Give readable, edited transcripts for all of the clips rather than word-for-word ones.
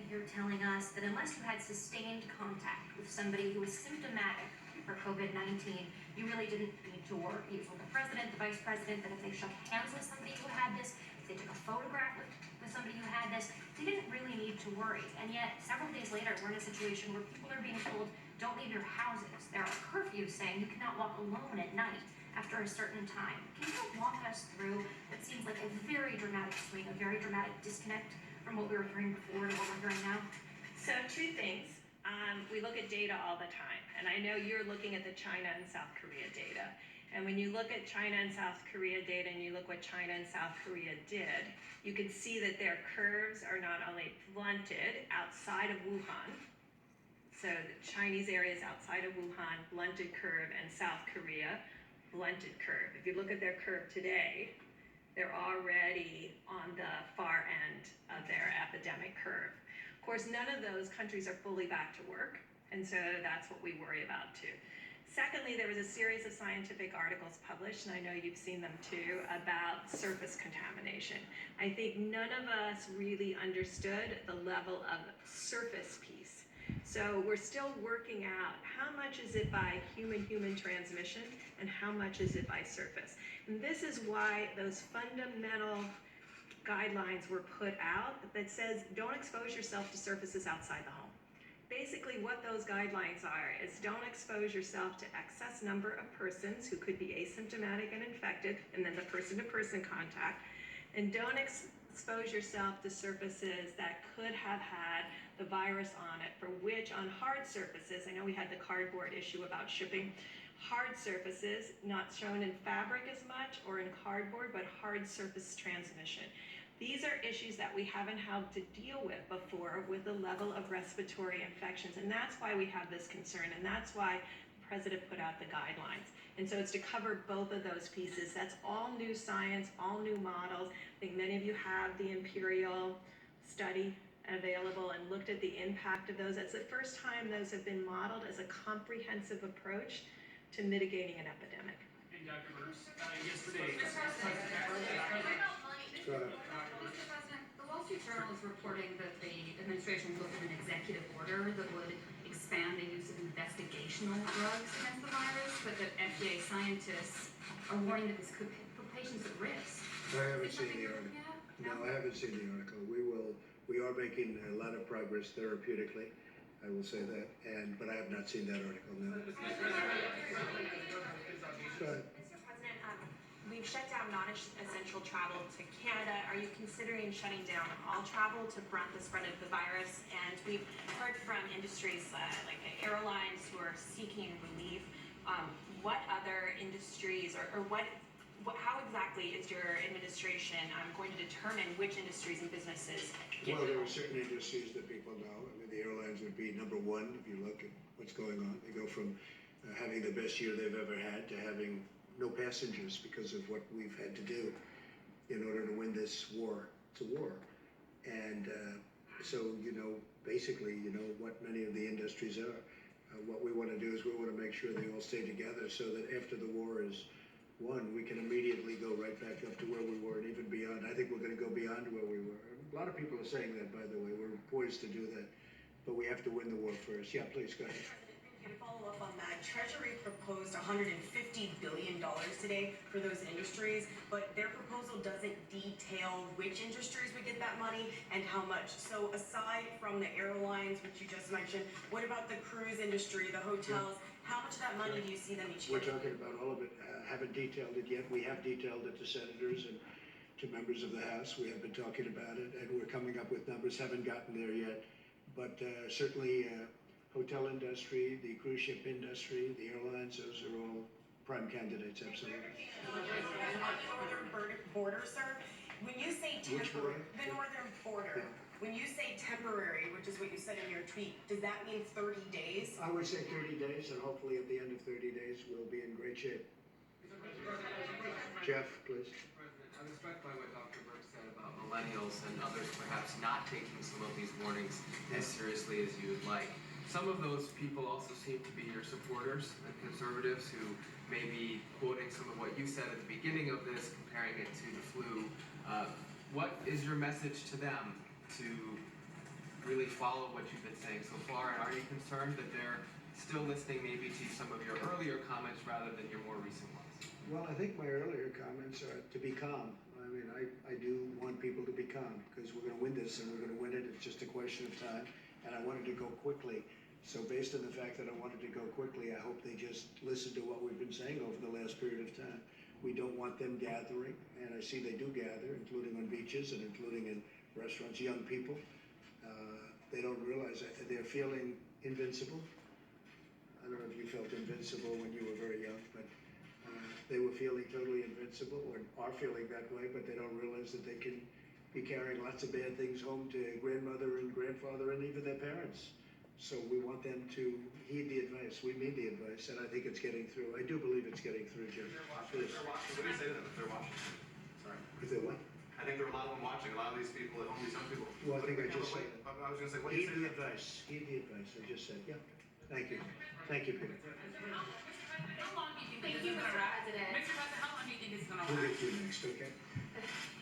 you're telling us that unless you had sustained contact with somebody who was symptomatic for COVID-19, you really didn't need to worry. You told the president, the vice president, that if they shook hands with somebody who had this, if they took a photograph with somebody who had this, they didn't really need to worry. And yet, several days later, we're in a situation where people are being told, don't leave your houses. There are curfews saying you cannot walk alone at night after a certain time. Can you walk us through what seems like a very dramatic swing, a very dramatic disconnect from what we were hearing before to what we're hearing now? So two things. We look at data all the time, and I know you're looking at the China and South Korea data. And when you look at China and South Korea data and you look what China and South Korea did, you can see that their curves are not only blunted outside of Wuhan, so the Chinese areas outside of Wuhan, blunted curve, and South Korea, blunted curve. If you look at their curve today, they're already on the far end of their epidemic curve. Of course, none of those countries are fully back to work, and so that's what we worry about too. Secondly, there was a series of scientific articles published, and I know you've seen them too, about surface contamination. I think none of us really understood the level of surface piece. So we're still working out how much is it by human-human transmission and how much is it by surface. And this is why those fundamental guidelines were put out that says don't expose yourself to surfaces outside the home. Basically what those guidelines are is don't expose yourself to excess number of persons who could be asymptomatic and infected, and then the person-to-person contact, and don't expose yourself to surfaces that could have had the virus on it, for which on hard surfaces, I know we had the cardboard issue about shipping, hard surfaces, not shown in fabric as much or in cardboard, but hard surface transmission. These are issues that we haven't had to deal with before with the level of respiratory infections, and that's why we have this concern, and that's why the president put out the guidelines. And so it's to cover both of those pieces. That's all new science, all new models. I think many of you have the Imperial study available and looked at the impact of those. It's the first time those have been modeled as a comprehensive approach to mitigating an epidemic. Hey, Dr. Burks, yesterday. Mr. President, the Wall Street Journal is reporting that the administration looked at an executive order that would expand the use of investigational drugs against the virus, but that FDA scientists are warning that this could put patients at risk. I haven't seen the article. No, I haven't seen the article. We are making a lot of progress therapeutically. I will say that, but I have not seen that article, no. Mr. President, we've shut down non-essential travel to Canada. Are you considering shutting down all travel to blunt the spread of the virus? And we've heard from industries like airlines who are seeking relief. What other industries or how exactly is your administration going to determine which industries and businesses get Well, there are certain industries that people know. I mean, the airlines would be number one if you look at what's going on. They go from having the best year they've ever had to having no passengers because of what we've had to do in order to win this war. It's a war. And so, basically, what many of the industries are. What we want to do is we want to make sure they all stay together so that after the war is won, we can immediately go right back up to where we were and even beyond. I think we're going to go beyond where we were. A lot of people are saying that, by the way. We're poised to do that. But we have to win the war first. Yeah, please, go ahead. To follow up on that, Treasury proposed $150 billion today for those industries, but their proposal doesn't detail which industries would get that money and how much. So aside from the airlines, which you just mentioned, what about the cruise industry, the hotels? Yeah. How much of that money do you see them each We're getting? talking about all of it. Haven't detailed it yet. We have detailed it to senators and to members of the House. We have been talking about it, and we're coming up with numbers. Haven't gotten there yet, but certainly hotel industry, the cruise ship industry, the airlines, those are all prime candidates, absolutely. Northern border, sir. When you say temporary, the northern border, yeah. When you say temporary, which is what you said in your tweet, does that mean 30 days? I would say 30 days, and hopefully at the end of 30 days, we'll be in great shape. Jeff, please. I was struck by what Dr. Burke said about millennials and others perhaps not taking some of these warnings as seriously as you would like. Some of those people also seem to be your supporters and conservatives who may be quoting some of what you said at the beginning of this, comparing it to the flu. What is your message to them to relate really follow what you've been saying so far? And are you concerned that they're still listening maybe to some of your earlier comments rather than your more recent ones? Well, I think my earlier comments are to be calm. I mean, I do want people to be calm because we're gonna win this and we're gonna win it. It's just a question of time. And I wanted to go quickly. So based on the fact that I wanted to go quickly, I hope they just listen to what we've been saying over the last period of time. We don't want them gathering, and I see they do gather, including on beaches and including in restaurants, young people. They don't realize that they're feeling invincible. I don't know if you felt invincible when you were very young, but they were feeling totally invincible or are feeling that way, but they don't realize that they can be carrying lots of bad things home to grandmother and grandfather and even their parents. So we want them to heed the advice. We mean the advice, and I think it's getting through. I do believe it's getting through, Jim. If they're watching, what do you say to them if they're watching? Sorry. If they what? I think there are a lot of them watching, a lot of these people, only some people. Well, I think I just said I was gonna say, what do you heed say? the advice. Heed the advice. I just said, yeah. Thank you. Thank you, Peter. How long do you think Thank this you, is Mr. gonna last? President. Mr. President, how long do you think this is gonna We'll last? get you next, okay?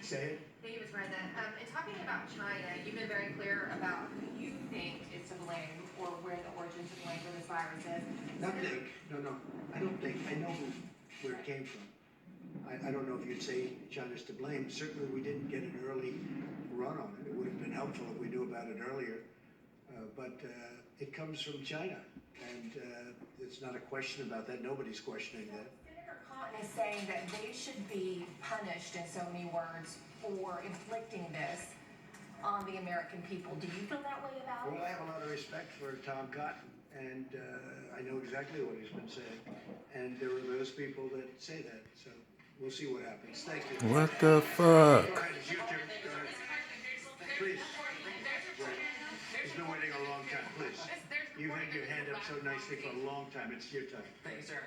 Say it. Thank you, Mr. President. In talking about China, you've been very clear about who you think is to blame or where the origins of blame for this virus is. Not think. No. I don't think. I know where it came from. I don't know if you'd say China's to blame. Certainly, we didn't get an early run on it. It would have been helpful if we knew about it earlier. But it comes from China, and it's not a question about that. Nobody's questioning that. Senator Cotton is saying that they should be punished, in so many words, for inflicting this on the American people. Do you feel that way about Well, it? I have a lot of respect for Tom Cotton, and I know exactly what he's been saying. And there are those people that say that. So we'll see what happens. Thank you. What the fuck? Go ahead, it's your turn. Go ahead. Please. He's been waiting a long time. Please. You've had your hand up so nicely for a long time. It's your time. Thank you, sir.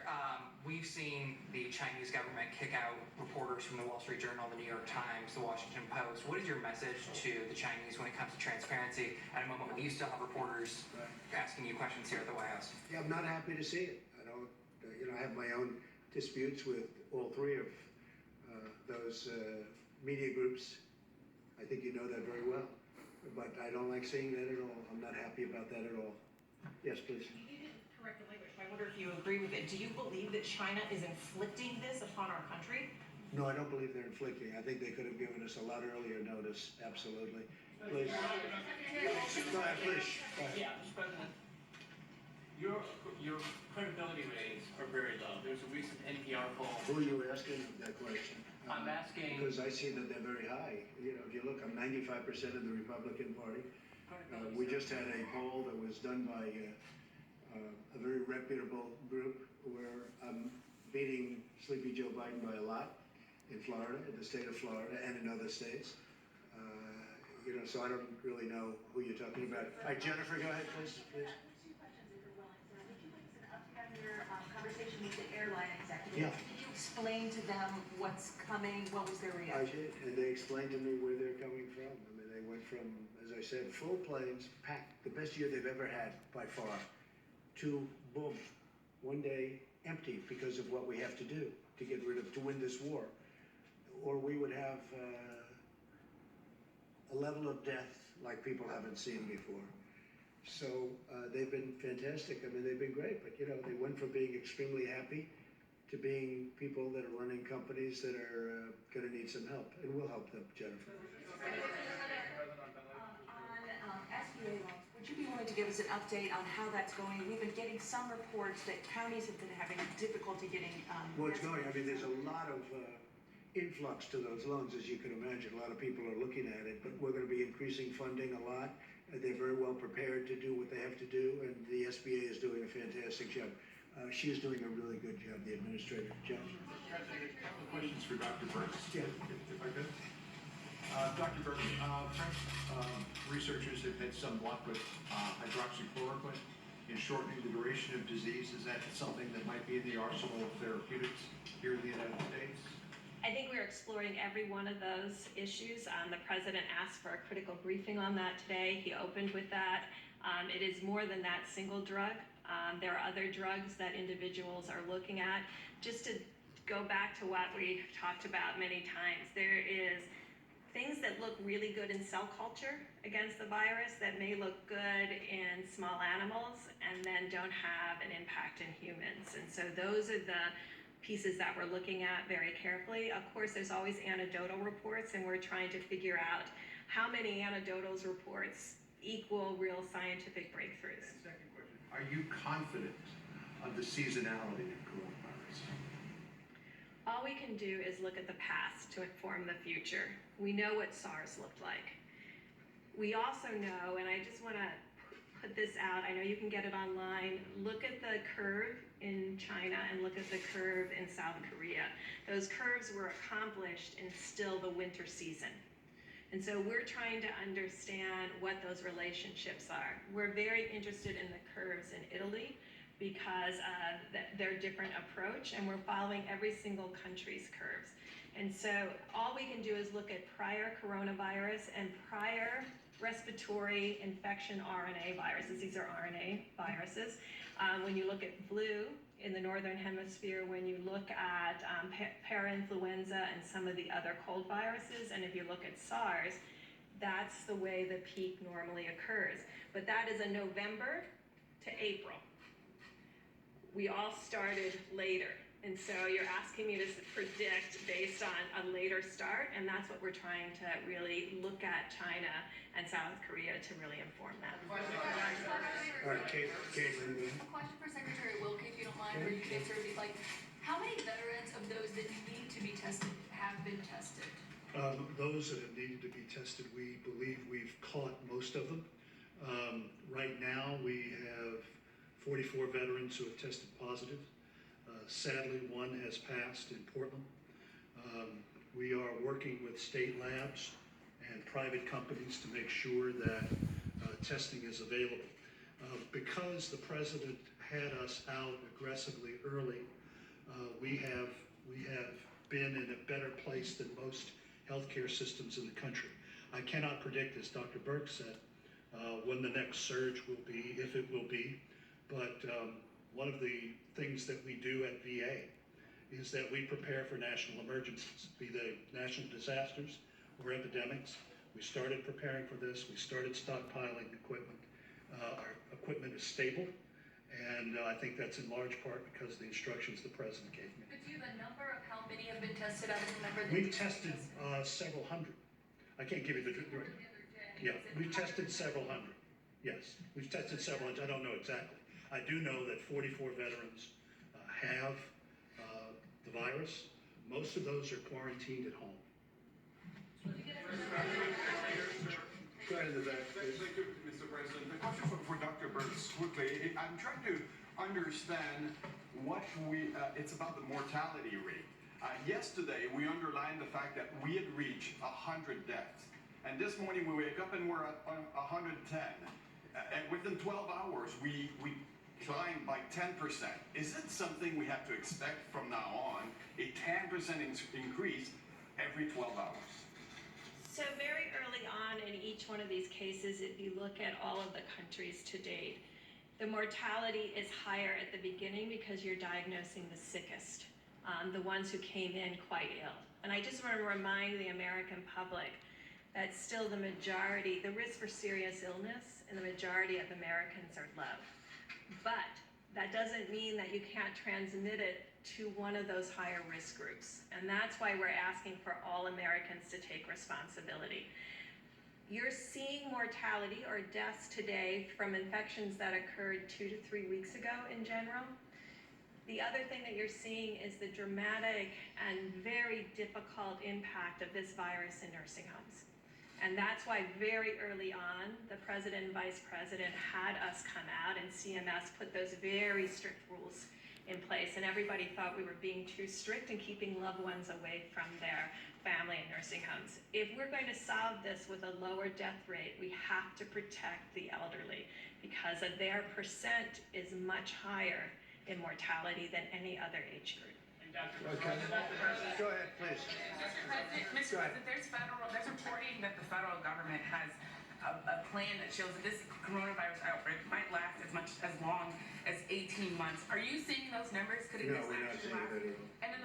We've seen the Chinese government kick out reporters from the Wall Street Journal, the New York Times, the Washington Post. What is your message to the Chinese when it comes to transparency at a moment when you still have reporters asking you questions here at the White House? Yeah, I'm not happy to see it. I don't, I have my own disputes with all three of those media groups. I think you know that very well. But I don't like seeing that at all. I'm not happy about that at all. Yes, please. You didn't correct the language, but I wonder if you agree with it. Do you believe that China is inflicting this upon our country? No, I don't believe they're inflicting. I think they could have given us a lot earlier notice. Absolutely. Please. Go ahead, please. Go ahead. Yeah, Mr. President, your credibility ratings are very low. There's a recent NPR poll. Who are you asking that question? I'm asking. Because I see that they're very high. If you look, I'm 95% of the Republican Party. We just had a poll that was done by a very reputable group where I'm beating Sleepy Joe Biden by a lot in Florida, in the state of Florida, and in other states. So I don't really know who you're talking about. All right, Jennifer, go ahead, please. Two questions, if you're willing. So, did you give us an update on your conversation with the airline executive? Yeah. Did you explain to them what's coming? What was their I reaction? did, and they explained to me where they're coming from. I mean, they went from, as I said, full planes, packed, the best year they've ever had by far, to boom, one day empty because of what we have to do to win this war. Or we would have a level of death like people haven't seen before. So they've been fantastic. I mean, they've been great, but they went from being extremely happy to being people that are running companies that are going to need some help, and we'll help them, Jennifer. On SBA loans, would you be willing to give us an update on how that's going? We've been getting some reports that counties have been having difficulty getting. Well, it's going. I mean, there's a lot of influx to those loans, as you can imagine. A lot of people are looking at it, but we're going to be increasing funding a lot. They're very well prepared to do what they have to do, and the SBA is doing a fantastic job. She is doing a really good job, the administrator. John? President, a couple of questions for Dr. Burks, Yeah. if I could. Dr. Burks, French researchers have had some luck with hydroxychloroquine in shortening the duration of disease. Is that something that might be in the arsenal of therapeutics here in the United States? I think we're exploring every one of those issues. The president asked for a critical briefing on that today. He opened with that. It is more than that single drug. There are other drugs that individuals are looking at. Just to go back to what we've talked about many times, there is things that look really good in cell culture against the virus that may look good in small animals and then don't have an impact in humans. And so those are the pieces that we're looking at very carefully. Of course, there's always anecdotal reports, and we're trying to figure out how many anecdotal reports equal real scientific breakthroughs. Second question, are you confident of the seasonality of coronavirus? All we can do is look at the past to inform the future. We know what SARS looked like. We also know, and I just want to put this out, I know you can get it online, look at the curve in China and look at the curve in South Korea. Those curves were accomplished in still the winter season. And so we're trying to understand what those relationships are. We're very interested in the curves in Italy because of their different approach, and we're following every single country's curves. And so all we can do is look at prior coronavirus and prior respiratory infection RNA viruses. These are RNA viruses. When you look at flu in the Northern Hemisphere, when you look at parainfluenza and some of the other cold viruses, and if you look at SARS, that's the way the peak normally occurs. But that is a November to April. We all started later. And so you're asking me to predict based on a later start, and that's what we're trying to really look at China and South Korea to really inform that. All right, Caitlin. A question for Secretary Wilkie, if you don't mind, or you can answer if you'd like. How many veterans of those that need to be tested have been tested? Those that have needed to be tested, we believe we've caught most of them. Right now, we have 44 veterans who have tested positive. Sadly, one has passed in Portland. We are working with state labs and private companies to make sure that testing is available. Because the president had us out aggressively early, we have been in a better place than most healthcare systems in the country. I cannot predict, as Dr. Burke said, when the next surge will be, if it will be, but one of the things that we do at VA is that we prepare for national emergencies, be they national disasters or epidemics. We started preparing for this. We started stockpiling equipment. Our equipment is stable, and I think that's in large part because of the instructions the president gave me. But do you have a number of how many have been tested out of the number that We've you tested several hundred. I can't give you the right. Yeah, we've tested several hundred. Yes, we've tested several hundred. I don't know exactly. I do know that 44 veterans have the virus. Most of those are quarantined at home. Go ahead in the back, please. Thank you, Mr. President. The question for Dr. Burks quickly. I'm trying to understand what it's about the mortality rate. Yesterday, we underlined the fact that we had reached 100 deaths. And this morning, we wake up and we're at 110. And within 12 hours, we climbed by 10%. Is it something we have to expect from now on, a 10% increase every 12 hours? So very early on in each one of these cases, if you look at all of the countries to date, the mortality is higher at the beginning because you're diagnosing the sickest, the ones who came in quite ill. And I just want to remind the American public that still the majority, the risk for serious illness in the majority of Americans are low. But that doesn't mean that you can't transmit it to one of those higher risk groups. And that's why we're asking for all Americans to take responsibility. You're seeing mortality or deaths today from infections that occurred 2 to 3 weeks ago in general. The other thing that you're seeing is the dramatic and very difficult impact of this virus in nursing homes. And that's why very early on, the president and vice president had us come out and CMS put those very strict rules in place. And everybody thought we were being too strict and keeping loved ones away from their family and nursing homes. If we're going to solve this with a lower death rate, we have to protect the elderly because of their percent is much higher in mortality than any other age group. Okay. Go ahead, please. Mr. President, there's reporting that the federal government has a plan that shows that this coronavirus outbreak might last as long as 18 months. Are you seeing those numbers? Could it No, this we're not actually seeing last? that at all. And then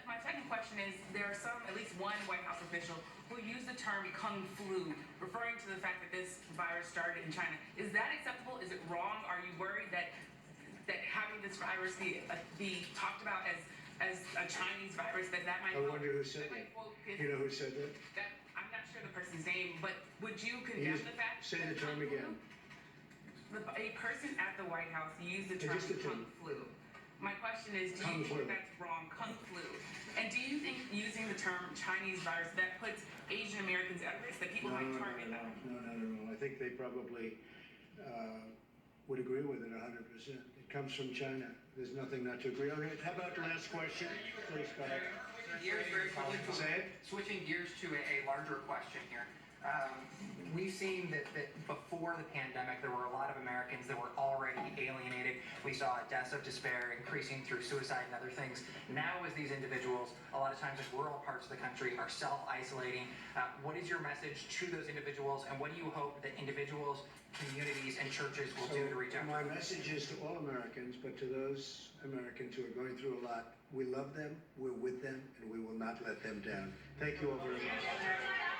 my second question is, there are some, at least one White House official, who used the term Kung Flu, referring to the fact that this virus started in China. Is that acceptable? Is it wrong? Are you worried that having this virus be talked about as a Chinese virus, that might I wonder who said that. You know who said that? I'm not sure the person's name, but would you condemn the fact? Say the that term Kung Flu- again. A person at the White House used the term Just the term. Kung Flu. My question is, do Kung you flu. think that's wrong, Kung Flu? And do you think using the term Chinese virus, that puts Asian Americans at risk, that people might target them? No, not at all. I think they probably would agree with it 100%. It comes from China. There's nothing not to agree on. How about the last question? Please, go ahead. Gears very quickly. Say it. Switching gears to a larger question here. We've seen that before the pandemic, there were a lot of Americans that were already alienated. We saw deaths of despair increasing through suicide and other things. Now, as these individuals, a lot of times in rural parts of the country, are self-isolating, what is your message to those individuals, and what do you hope that individuals, communities, and churches will do to reach out to My them? message is to all Americans, but to those Americans who are going through a lot, we love them, we're with them, and we will not let them down. Thank you all very much.